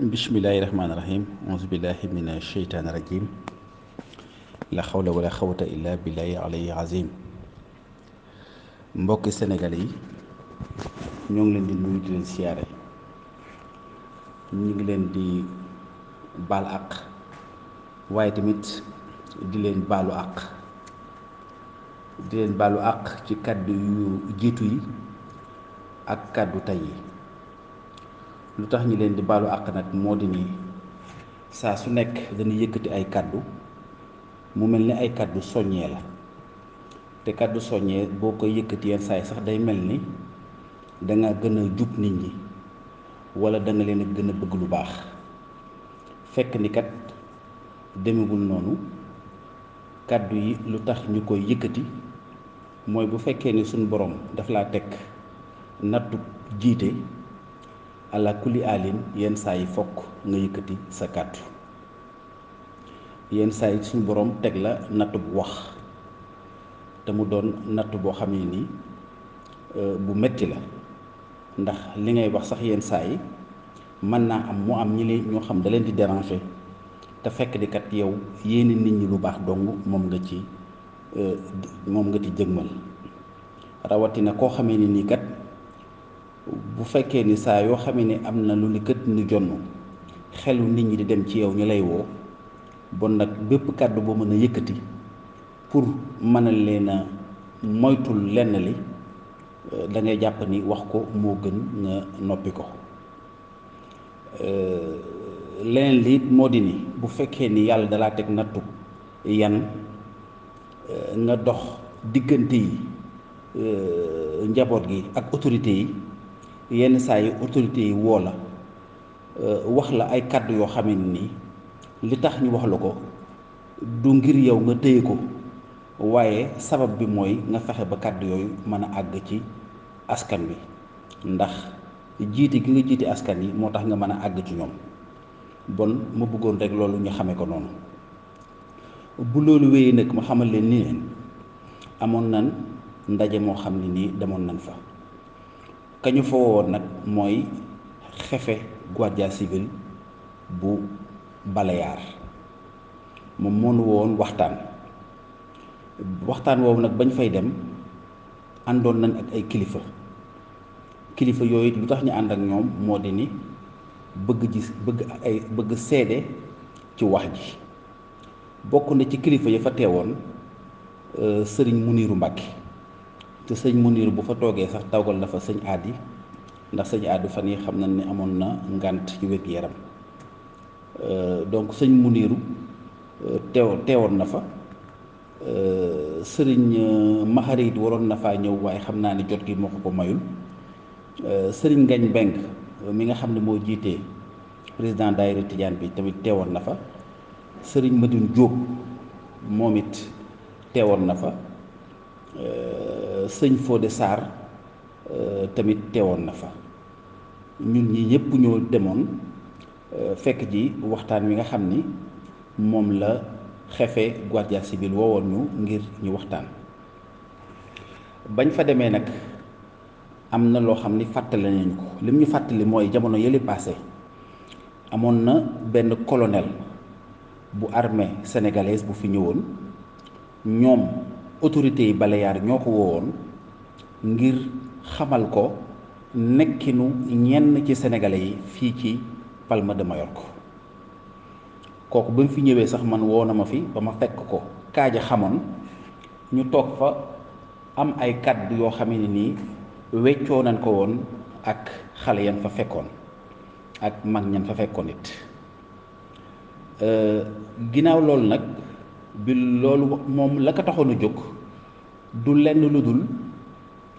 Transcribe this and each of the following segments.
bismillahirrahmanirrahim auzubillahi mina sheytaani rajim la xawla wala xawata illa billahi alayhi azim. mbokki Sénégal yi ñoo ngi leen di nuyu di leen siyaare, ñu ngi leen di baal àq waaye tamit di leen baalu àq ci kàddu yu jiitu yi ak kàddu tey yi. lu tax ñi leen di baalu àq nag moo di ni saa su nekk dañuy yëkkati ay kàddu mu mel ni ay kàddu soññee la, te kàddu soññee boo koy yëkkati yenn saa yi sax day mel ni danga gën a jub nit ñi wala danga leen a gën a bëgg lu baax, fekk ni kat demewul noonu. kàddu yi lu tax ñu koy yëkkati mooy bu fekkee ni suñ borom daf laa teg nattu jiite ala kulli alin yenn saa yi fokk nga yëkkati sa kàddu. yenn saa yi suñu borom teg la natt bu wax te mu doon natt boo xam ne nii bu metti la, ndax li ngay wax sax yenn saa yi mën naa am mu am ñoo xam da leen di déranger, te fekk di kat yow yéene nit ñi lu baax dong moom nga ci jëgmal. rawatina koo xamee ni nii kat bu fekkee ni saa yoo xamee ne am na lu ni kët ni jonn xelu nit ñi di dem ci yow ñu lay woo, bon nag bépp kàddu boo mën a yëkkati pour mën a leen a moytul lenn li da ngay jàpp ni wax ko moo gën nga noppi ko. leneen li moo di ni bu fekkee ni yàlla dalaa teg nattu yan nga dox diggante yi njaboot gi ak autorité yi, yenn saa yi autorité yi woo la wax la ay kàddu yoo xam ne nii li tax ñu wax la ko du ngir yow nga téye ko, waaye sabab bi mooy nga fexe ba kàddu yooyu mën a àgg ci askan wi, ndax jiite gi nga jiite askan yi moo tax nga mën a àgg ci ñoom. bon ma bëggoon rek loolu ñu xamee ko noonu. bu loolu wéyee nag ma xamal leen ni leen amoon nan ndaje moo xam ne nii demoon nañ fa. kañu fa woon nag mooy xefe guardia civil bu Balear, moom moo nu woon waxtaan woowu nag bañ fay dem àndoon nañ ak ay kilifa yooyu lu tax ñu ànd ak ñoom moo di ni bëgg seede ci wax ji. bokk na ci kilifa ya fa teewoon sëriñ Muniiru Mbàkke, te sëñ Muniiru bu fa toogee sax tawgal na fa sëñ Aadi, ndax sëñ Aadi fan yi xam nañ ne amoon na ngànt ci wér-gu-yaram. donc sëñ Muniiru teewoon na fa. sëriñ Maxarit waroon na faa ñëw waaye xam naa ni jot gi moo ko mayul. sëriñ Ngañ Mbeng mi nga xam ne moo jiitee président daayira Tijaan bi tamit teewoon na fa. sëriñ Madun Jóob moom it teewoon na fa. sëñ Fodé Sarr tamit teewoon na fa. ñun ñi ñëpp ñoo demoon fekk ji waxtaan wi nga xam ni moom la xefe guardia civil woowoon ñu ngir ñu waxtaan. bañ fa demee nag am na loo xam ni fàttali nañu ko. lim ñu fàttali mooy jamono yële passé amoon na benn colonel bu armée sénégalaise bu fi ñëwoon. ñoom autorités yi Balear ñoo ko woowoon ngir xamal ko nekkinu ñenn ci sénégalais yi fii ci Palma de Mallorca. kooku ba mu fi ñëwee sax man woo na ma fi ba ma fekk ko kaaja xamoon ñu toog fa am ay kàddu yoo xam ne nii weccoo nañ ko woon ak xale yan fa fekkoon ak mag ñan fa fekkoon it. ginnaaw loolu nag bi loolu moom la ko taxoon a jóg du lenn lu dul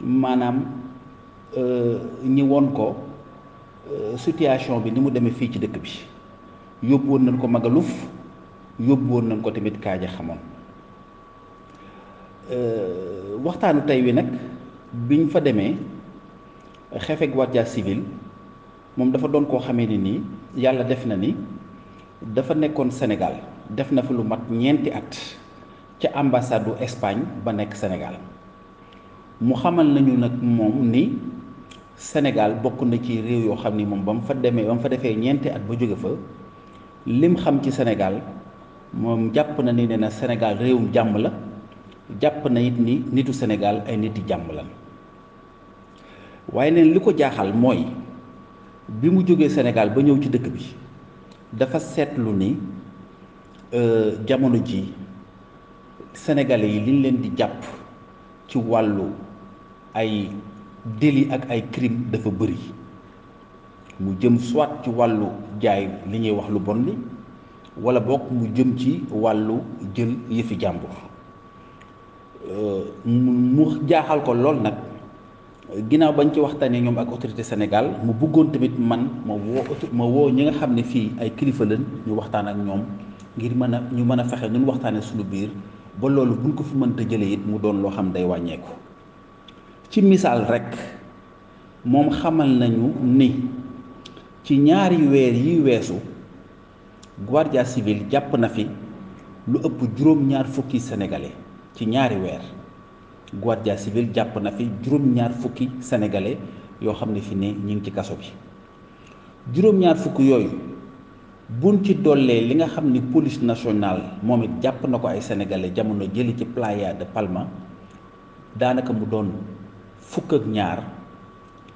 maanaam ñi woon ko situation bi ni mu demee fii ci dëkk bi. yóbbu woon nañ ko Magaluf, yóbbu woon nañ ko tamit kaaja xamoon. waxtaanu tey wi nag biñ fa demee xefe guardia civil moom dafa doon koo xamee ni nii yàlla def na ni dafa nekkoon Sénégal def na fa lu mat ñeenti at ca ambassade du Espagne ba nekk Sénégal. mu xamal nañu nag moom ni Sénégal bokk na ci réew yoo xam ni moom ba mu fa demee ba mu fa defee ñeenti at ba jóge fa lim xam ci Sénégal moom jàpp na ni ne na Sénégal réewum jàmm la, jàpp na it ni nitu Sénégal ay niti jàmm lan. waaye neen li ko jaaxal mooy bi mu jógee Sénégal ba ñëw ci dëkk bi dafa seetlu ni jamono ji sénégalais yi liñ leen di jàpp ci wàllu ay délit ak ay crime dafa bëri, mu jëm soit ci wàllu jaay li ñuy wax lu bon li wala bokk mu jëm ci wàllu jël yëfi jàmbur. mu jaaxal ko lool nag ginnaaw bañ ci waxtaanee ñoom ak autorité Sénégal mu bëggoon tamit man ma woo ñi nga xam ne fii ay kilifa lañ ñu waxtaan ak ñoom ngir ñu mën a fexe nu waxtaanee suñu biir ba loolu buñ ko fi mënta jëlee it mu doon loo xam day wàññeeku. ci misaal rekk moom xamal nañu ni ci ñaari weer yi weesu Guardia Civil jàpp na fi lu ëpp juróom-ñaar fukki sénégalais. ci ñaari weer Guardia Civil jàpp na fi juróom-ñaar fukki sénégalais yoo xam ne fi ne ñu ngi ci kaso bi. juróom-ñaar fukk yooyu buñ ci dollee li nga xam ni police nationale moom it jàpp na ko ay sénégalais jamono jëli ci Playa de Palma daanaka mu doon fukk ak ñaar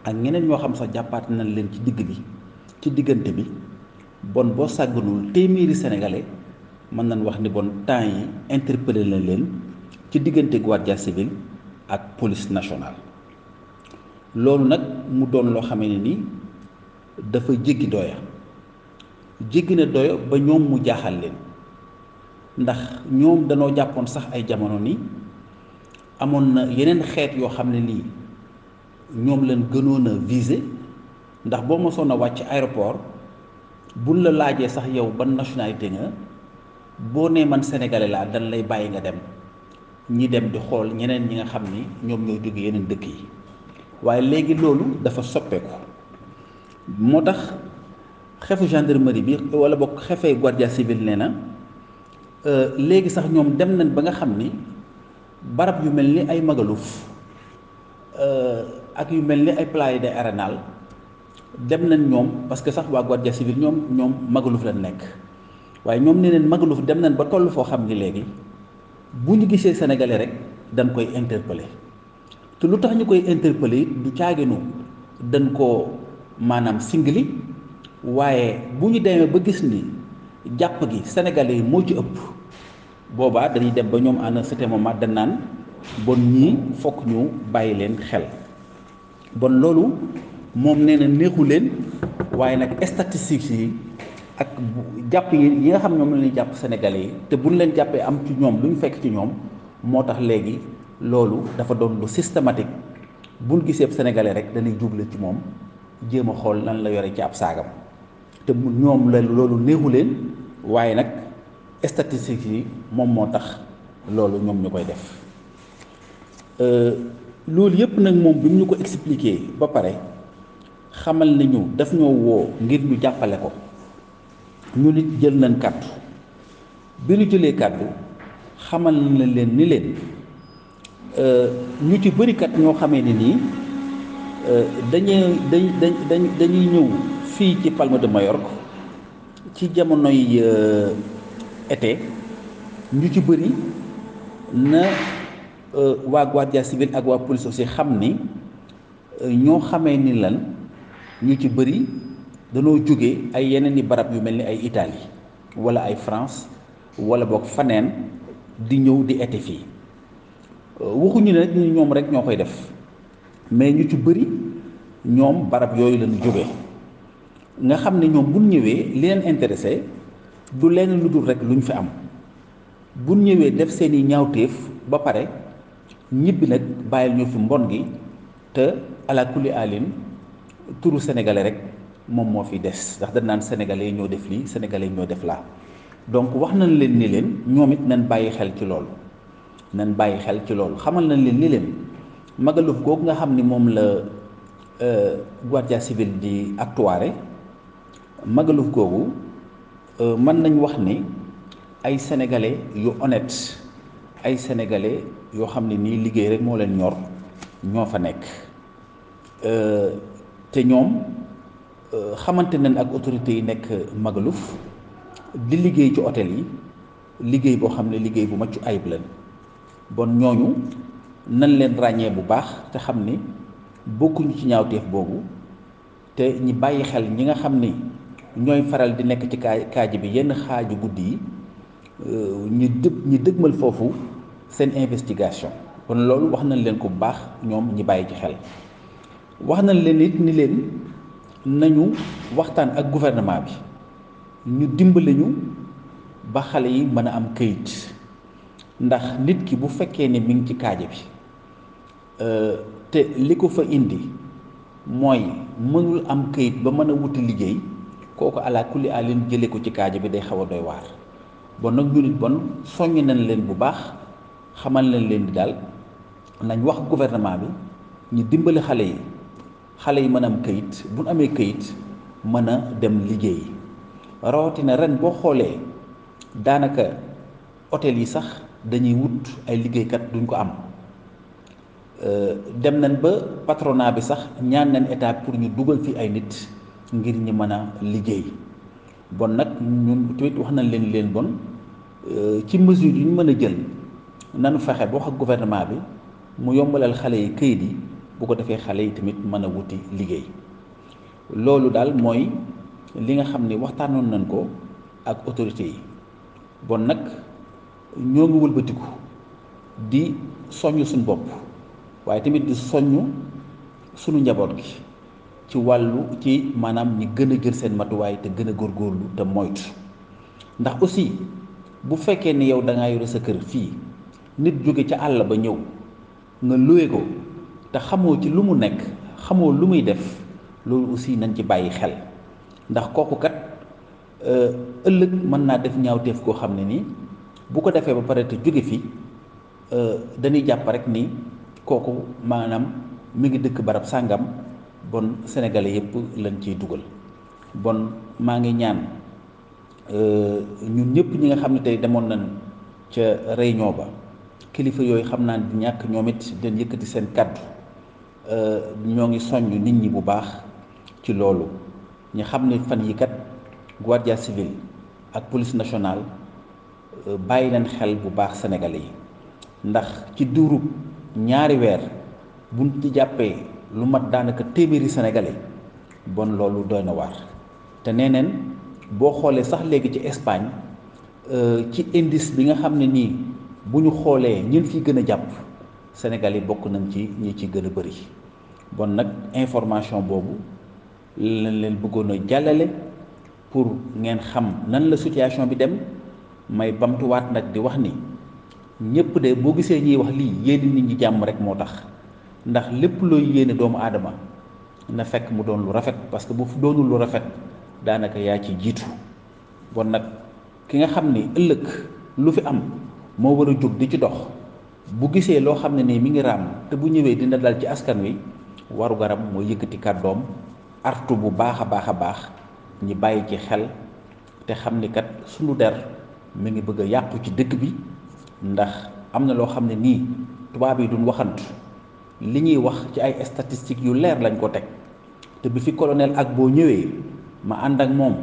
ak ñeneen ñoo xam sax jàppaat nañ leen ci digg bi ci diggante bi bon boo sàgganul téeméeri sénégalais mën nañ wax ni bon temps yi interpellé na leen ci diggante Guardia Civil ak police nationale. loolu nag mu doon loo xamee ne ni dafa jéggi na doya ba ñoom mu jaaxal leen ndax ñoom danoo jàppoon sax ay jamono ni amoon na yeneen xeet yoo xam ne nii ñoom leen gënoon a viser ndax boo mosoon a wàcc aéroport buñ la laajee sax yow ban nationalité nga boo nee man sénégalais laa dañ lay bàyyi nga dem ñi dem di xool ñeneen ñi nga xam ni ñoom ñoo jóge yeneen dëkk yi. waaye léegi loolu dafa soppeeku moo tax xefu gendarmerie bi wala bokk xefee Guardia Civil nee na léegi sax ñoom dem nañ ba nga xam ni barab yu mel ni ay Magaluf ak yu mel ni ay Playa de Arenal dem nañ ñoom parce que sax waa Guardia Civil ñoom Magaluf lañ nekk waaye ñoom nee neen Magaluf dem nañ ba toll foo xam ni léegi bu ñu gisee sénégalais rek dañ koy interpeller te lu tax ñu koy interpeller du caaginu dañ ko maanaam singli waaye bu ñu demee ba gis ni jàpp gi sénégalais yi moo ci ëpp boobaa dañuy dem ba ñoom à un certain moment dañ naan bon ñii fokk ñu bàyyi leen xel. bon loolu moom nee na neexu leen waaye nag statistiques yi ak jàpp yi nga xam ñoom la ñuy jàpp sénégalais yi te buñ leen jàppee am ci ñoom lu ñu fekk ci ñoom moo tax léegi loolu dafa doon lu systématique buñ gisee sénégalais rek dañuy juble ci moom jéem a xool lan la yore ci ab saagam te ñoom la loolu neexu leen waaye nag statistiques yi moom moo tax loolu ñoom ñu koy def. loolu yëpp nag moom bi mu ñu ko expliqué ba pare xamal nañu daf ñoo woo ngir ñu jàppale ko ñu nit jël nañ kàddu bi ñu jëlee kàddu xamal na leen ni leen ñu ci bëri kat ñoo xamee ne nii dañuy ñëw fii ci Palma de Mallorca ci jamonoy été ñu ci bëri na waa Guardia Civil ak waa police aussi xam ni ñoo xamee ni lan ñu ci bëri danoo jóge ay yeneen i barab yu mel ni ay Italie wala ay France wala boog faneen di ñëw di été fii waxuñu ne rek ñu ñoom rek ñoo koy def mais ñu ci bëri ñoom barab yooyu lañu jóge nga xam ne ñoom buñ ñëwee li leen intéressé du leen lu dul rek lu ñu fi am buñ ñëwee def seeni ñaawteef ba pare ñibbi nag bàyyil ñu fi mbon gi te ala kulli alin turu sénégalais rek moom moo fi des ndax dañ naan sénégalais yi ñoo def lii sénégalais yi ñoo def laa donc wax nañ leen ni leen ñoom it nañ bàyyi xel ci loolu xamal nañ leen ni leen Magaluf googu nga xam ni moom la Guardia Civil di actuare Magaluf googu mën nañ wax ni ay sénégalais yu honnête ay sénégalais yoo xam ne nii liggéey rek moo leen ñor ñoo fa nekk te ñoom xamante nañ ak autorités yi nekk Magaluf di liggéey ci hôtel yi liggéey boo xam ne liggéey bu macc ayib lañ bon ñooñu nañ leen ràññee bu baax te xam ni bokkuñu ci ñaawteef boobu te ñi bàyyi xel ñi nga xam ni ñooy faral di nekk ci kaaji bi yenn xaaju guddi yi ñi dëgmal foofu seen investigation kon loolu wax nañ leen ko bu baax ñoom ñi bàyyi ci xel wax nañ leen it ni leen nañu waxtaan ak gouvernement bi ñu dimbali ñu ba xale yi mën a am këyit ndax nit ki bu fekkee ne mi ngi ci kaaja bi te li ko fa indi mooy mënul am këyit ba mën a wuti liggéey kooku ala kulli alin jëlee ko ci kaaja bi day xaw a doy waar bon nag ñu nit bon soññ nañ leen bu baax xamal nañ leen di daal nañ wax gouvernement bi ñu dimbali xale yi mën a am këyit bu ñu amee këyit mën a dem liggéey rawatina ren boo xoolee daanaka hôtel yi sax dañuy wut ay liggéeykat duñ ko am dem nañ ba patronat bi sax ñaan nañ état pour ñu dugal fi ay nit ngir ñi mën a liggéey bon nag ñun tamit wax nañ leen bon ci mesure yu ñu mën a jël nanu fexe ba wax ak gouvernement bi mu yombalal xale yi këyit yi bu ko defee xale yi tamit mën a wuti liggéey loolu daal mooy li nga xam ne waxtaanoon nañ ko ak autorités yi bon nag ñoo ngi wëlbatiku di soññ suñu bopp waaye tamit di soññ suñu njaboot gi ci wàllu ci maanaam ñi gën a jël seen matuwaay te gën a góorgóorlu te moytu ndax aussi bu fekkee ni yow da ngaa yore sa kër fii nit jóge ca àll ba ñëw nga luwe ko te xamoo ci lu mu nekk xamoo lu muy def loolu aussi nañ ci bàyyi xel ndax kooku kat ëllëg mën naa def ñaawteef koo xam ne nii bu ko defee ba pare te jóge fi dañuy jàpp rek ni kooku maanaam mi ngi dëkk barab sàngam bon sénégalais yëpp lañ ciy dugal bon maa ngi ñaan ñun ñëpp ñi nga xam ne tey demoon nañ ca réunion ba kilifa yooyu xam naa di ñàkk ñoom it den yëkkati seen kàddu ñoo ngi soññ nit ñi bu baax ci loolu ñu xam ne fan yi kat guardia civil ak police nationale bàyyi leen xel bu baax sénégalais yi ndax ci diirub ñaari weer buñ ci jàppee lu mat daanaka téeméeri sénégalais bon loolu doy na waar te nee neen boo xoolee sax léegi ci Espagne ci indice bi nga xam ne nii bu ñu xoolee ñun fi gën a jàpp Sénégal yi bokk nañ ci ñi ci gën a bëri bon nag information boobu lañ leen bëggoon a jàllale pour ngeen xam nan la situation bi dem may bamtuwaat nag di wax ni ñëpp de boo gisee ñuy wax lii yéene nit ñi jàmm rek moo tax ndax lépp looy yéene doomu aadama na fekk mu doon lu rafet parce que bu doonul lu rafet daanaka yaa ci jiitu bon nag ki nga xam ni ëllëg lu fi am moo war a jóg di ci dox bu gisee loo xam ne nii mi ngi raam te bu ñëwee dina dal ci askan wi waru garam moo yëkkati kàddoom artu bu baax a baax a baax ñi bàyyi ci xel te xam ni kat sunu der mi ngi bëgg a yàqu ci dëkk bi ndax am na loo xam ne nii tubaab yi duñ waxantu li ñuy wax ci ay statistiques yu leer lañ ko teg te bi fi colonel ak boo ñëwee ma ànd ak moom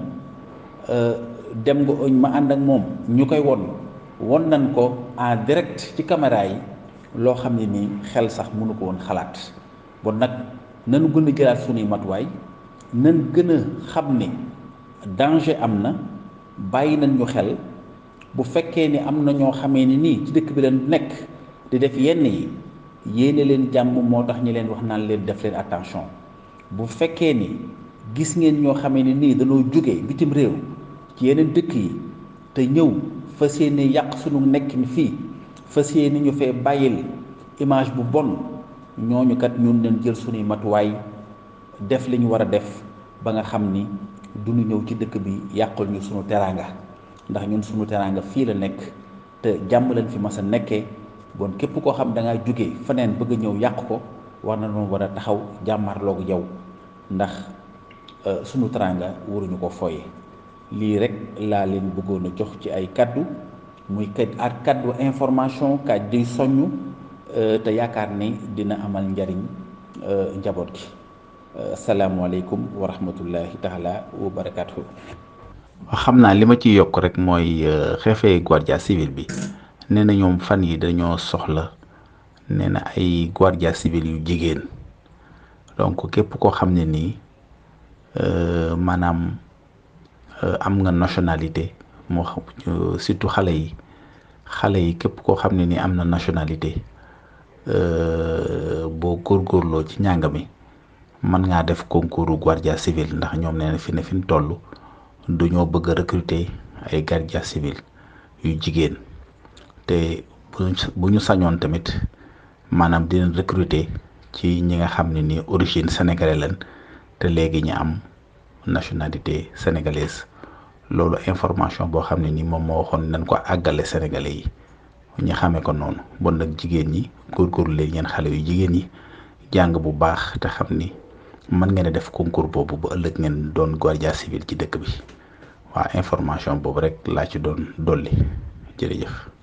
dem nga ma ànd ak moom ñu koy won nañ ko en direct ci caméra yi loo xam ne nii xel sax mënu ko woon xalaat bon nag nanu gën a jëlaat sunuy matuwaay nan gën a xam ne danger am na bàyyi nañ ñu xel bu fekkee ni am na ñoo xamee ni nii ci dëkk bi leen nekk di def yenn yi yéene leen jàmm moo tax ñi leen wax naan leen def leen attention bu fekkee ni gis ngeen ñoo xamee ni nii dañoo jóge bitim réew ci yeneen dëkk yi te ñëw fas yéene yàq sunu nekkin fii fas yéene ñu fee bàyyil image bu bon ñooñu kat ñun leen jël sunuy matuwaay def li ñu war a def ba nga xam ni duñu ñëw ci dëkk bi yàqul ñu sunu teraanga ndax ñun sunu teraanga fii la nekk te jàmm leen fi mas a nekkee bon képp koo xam da ngaa jóge feneen bëgg a ñëw yàq ko war na noonu war a taxaw jàmmarloogu yow ndax sunu teraanga waruñu ko fooye lii rek laa leen bëggoon a jox ci ay kaddu muy ak kaddu information kaddu di soññ te yaakaar ni dina amal njariñ njaboot gi asalaamualeykum wa rahmatullahi taala wa barakaatu. xam naa li ma ci yokk rek mooy xeefe guardia civil bi nee na ñoom fan yi dañoo soxla nee na ay guardia civil yu jigéen donc képp koo xam ne nii maanaam am nga nationalité moo xam surtout xale yi képp koo xam ne nii am na nationalité boo góorgóorloo ci njàng mi mën ngaa def concours guardia civil ndax ñoom nee na fi ñu toll duñoo bëgg a recruter ay guardia civil yu jigéen te bu ñu sañoon tamit maanaam dinañ recruter ci ñi nga xam ne ni origine sénégalais lañ te léegi ñu am nationalité sénégalaise loolu information boo xam ne ni moom moo waxoon nañ ko àggale sénégalais yi ñu xamee ko noonu bon nag jigéen ñi góorgóorlu leen yeen xale yu jigéen ñi jàng bu baax te xam ni mën ngeen a def concours boobu ba ëllëg ngeen doon guardia civil ci dëkk bi waa information boobu rek laa ci doon dolli jërëjëf.